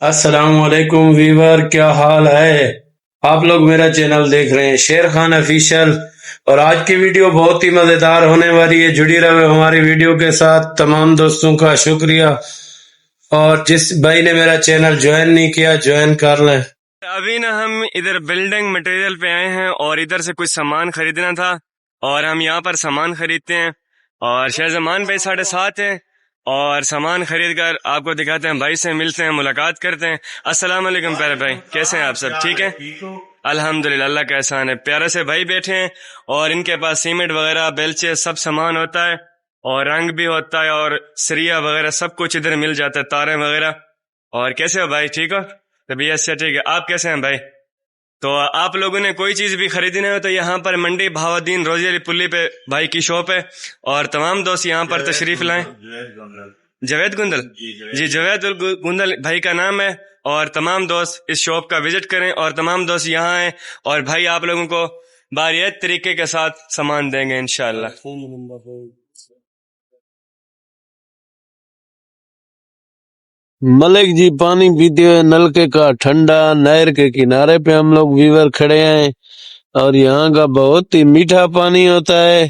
अस्सलामुअलैकुम वीवर, क्या हाल है। आप लोग मेरा चैनल देख रहे हैं शेर खान ऑफिशियल। और आज की वीडियो बहुत ही मजेदार होने वाली है। जुड़ी रहे हमारी वीडियो के साथ। तमाम दोस्तों का शुक्रिया। और जिस भाई ने मेरा चैनल ज्वाइन नहीं किया, ज्वाइन कर लें। अभी ना हम इधर बिल्डिंग मटेरियल पे आए हैं और इधर से कुछ सामान खरीदना था और हम यहाँ पर सामान खरीदते हैं और शाहजमान भाई साढ़े साथ हैं और सामान खरीद कर आपको दिखाते हैं, भाई से मिलते हैं, मुलाकात करते हैं। अस्सलाम वालेकुम प्यारे भाई, कैसे हैं आप? सब ठीक है? अल्हम्दुलिल्लाह, अल्लाह का एहसान है। प्यारे से भाई बैठे हैं और इनके पास सीमेंट वगैरह बेलचे सब सामान होता है और रंग भी होता है और सरिया वगैरह सब कुछ इधर मिल जाता है, तारे वगैरह। और कैसे हो भाई, ठीक हो? तबीयत से ठीक है? आप कैसे हैं भाई? तो आप लोगों ने कोई चीज भी खरीदनी हो तो यहाँ पर मंडी बहाउद्दीन रोजी अली पुल्ली पे भाई की शॉप है और तमाम दोस्त यहाँ पर तशरीफ लाएं। जवेद गुंदल जी, जवेद गुंदल भाई का नाम है। और तमाम दोस्त इस शॉप का विजिट करें और तमाम दोस्त यहाँ आए और भाई आप लोगों को बारियत तरीके के साथ सामान देंगे इंशाल्लाह। मलिक जी पानी पीते हुए नलके का ठंडा, नहर के किनारे पे हम लोग वीवर खड़े हैं और यहाँ का बहुत ही मीठा पानी होता है।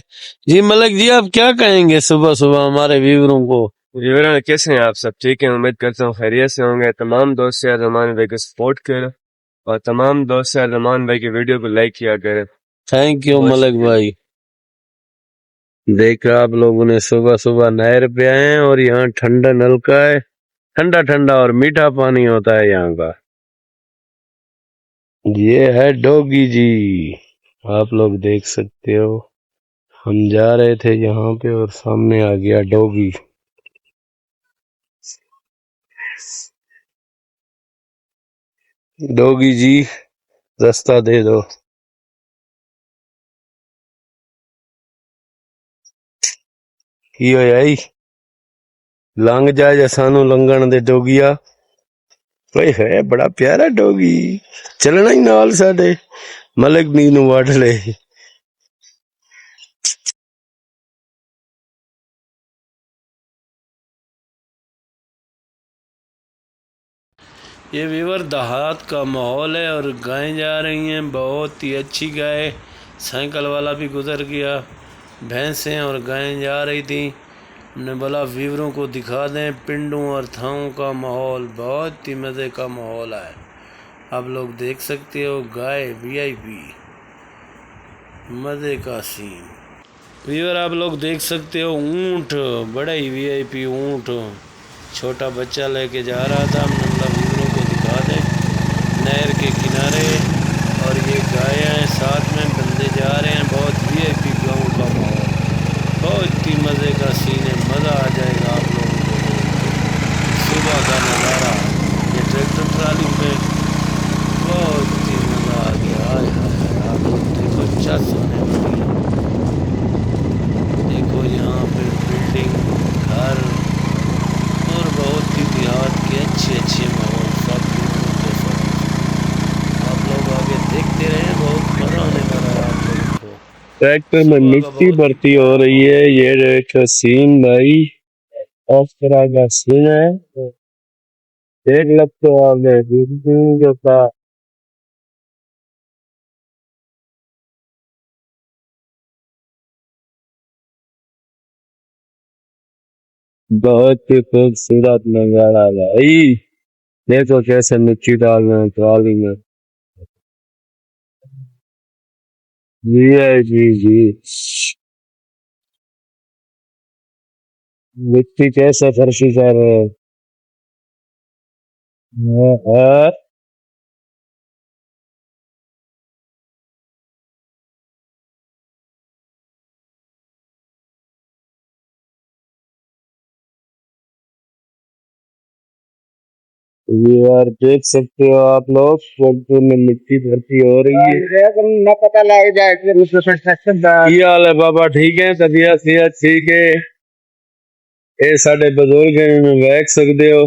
जी मलिक जी, आप क्या कहेंगे सुबह सुबह हमारे व्यूवरों को? व्यूअर कैसे हैं आप? सब ठीक है? उम्मीद करता हूँ खैरियत से होंगे। तमाम दोस्त से रहमान भाई को सपोर्ट करें और तमाम दोस्त से रहमान भाई की वीडियो को लाइक किया करें। थैंक यू मलिक भाई। देखा आप लोगों ने, सुबह सुबह नहर पे आए हैं और यहाँ ठंडा नलका है, ठंडा ठंडा और मीठा पानी होता है यहाँ का। ये है डोगी जी, आप लोग देख सकते हो। हम जा रहे थे यहाँ पे और सामने आ गया डोगी। डोगी जी रास्ता दे दो। की होया जी, लंघ जा जा सानू लंघण दे डोगिया। ओए है बड़ा प्यारा डोगी, चलना ही नाल साडे। मलिक नी नू वढ़ ले। ये व्यूअर देहात का माहौल है और गायें जा रही हैं, बहुत ही अच्छी गाय। साइकिल वाला भी गुजर गया, भैंसें और गायें जा रही थी। हमने बोला व्यूअरों को दिखा दें पिंडों और थाओं का माहौल, बहुत ही मज़े का माहौल है। आप लोग देख सकते हो, गाय वीआईपी, मज़े का सीन। व्यूअर आप लोग देख सकते हो ऊँट, बड़ा ही वीआईपी ऊँट। छोटा बच्चा लेके जा रहा था, हमने बोला व्यूअरों को दिखा दे नहर के किनारे। और ये गाय हैं, साथ में बंदे जा रहे हैं। बहुत वीआईपी गाँव का माहौल, बहुत ही मज़े का सीन है, मज़ा आ जाएगा आप लोगों को। सुबह का नज़ारा, ये ट्रैक्टर ट्राली में बहुत ही मज़ा आ गया। हाय हाय, आप लोग देखो चस होने वाली है। देखो यहाँ पे बिल्डिंग, घर और बहुत ही देहात के अच्छे अच्छे माहौल सब के साथ। आप लोग आगे देखते रहे, बहुत मजा आने वाला है आप लोगों को। ट्रैक्टर में मिट्टी भर्ती हो रही है, ये देखो सीन भाई, इस तरह का सीन है। देख लगते हो आप बिल्डिंग के साथ। बहुत ही खूबसूरत नजारा भाई। देखो कैसे मिट्टी डाल रहे हैं ट्राली में। जी है जी जी, मिट्टी कैसे फर्शी कर रहे हैं। और ये यार देख सकते हो आप लोग, ट्रैक्टर में मिट्टी भर्ती हो रही है। ना पता लग जाए। की हाल है बाबा, ठीक है? तबीयत सेहत ठीक है? ये साडे बुजुर्ग हैं, देख सकते हो।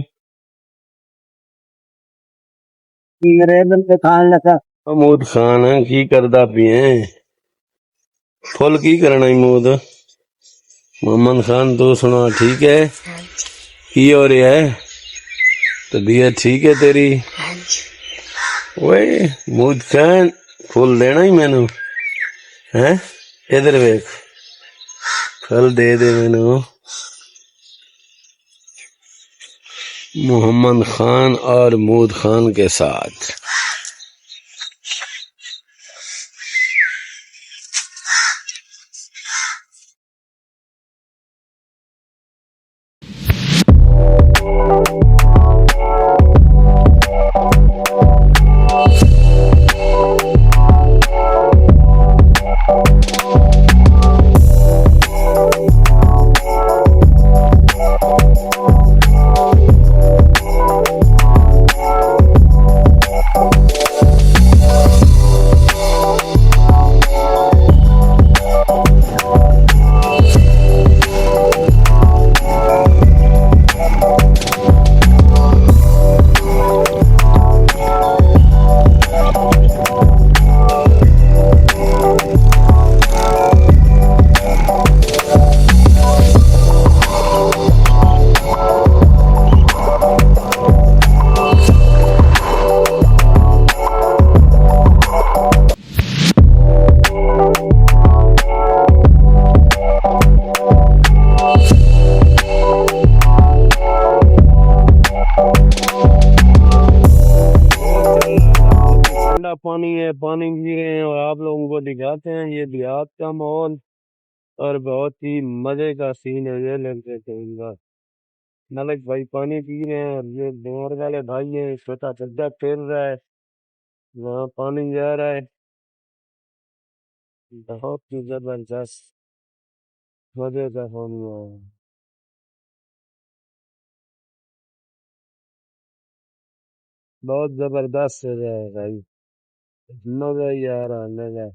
महमूद खान है, की करदा पिए फुल की करना महमूद। मोहम्मद खान तू सुना, ठीक है? की हो रहा है? तबीयत ठीक है तेरी? ओए मूद खान फुल देना ही मैनू है। इधर वेख फल दे दे मैनू। मोहम्मद खान और मूद खान के साथ ठंडा पानी है, पानी पी रहे हैं और आप लोगों को दिखाते हैं ये देहात का माहौल। और बहुत ही मजे का सीन है ये लगते थे इनका। मलिक भाई पानी पी रहे हैं और ये डोर वाले भाई हैं, छोटा चड्डा खेल रहा है, वहाँ पानी जा रहा है। बहुत ही जबरदस्त मजे का पानी है। बहुत जबरदस्त है भाई, मजा ही आ रहा है मजा।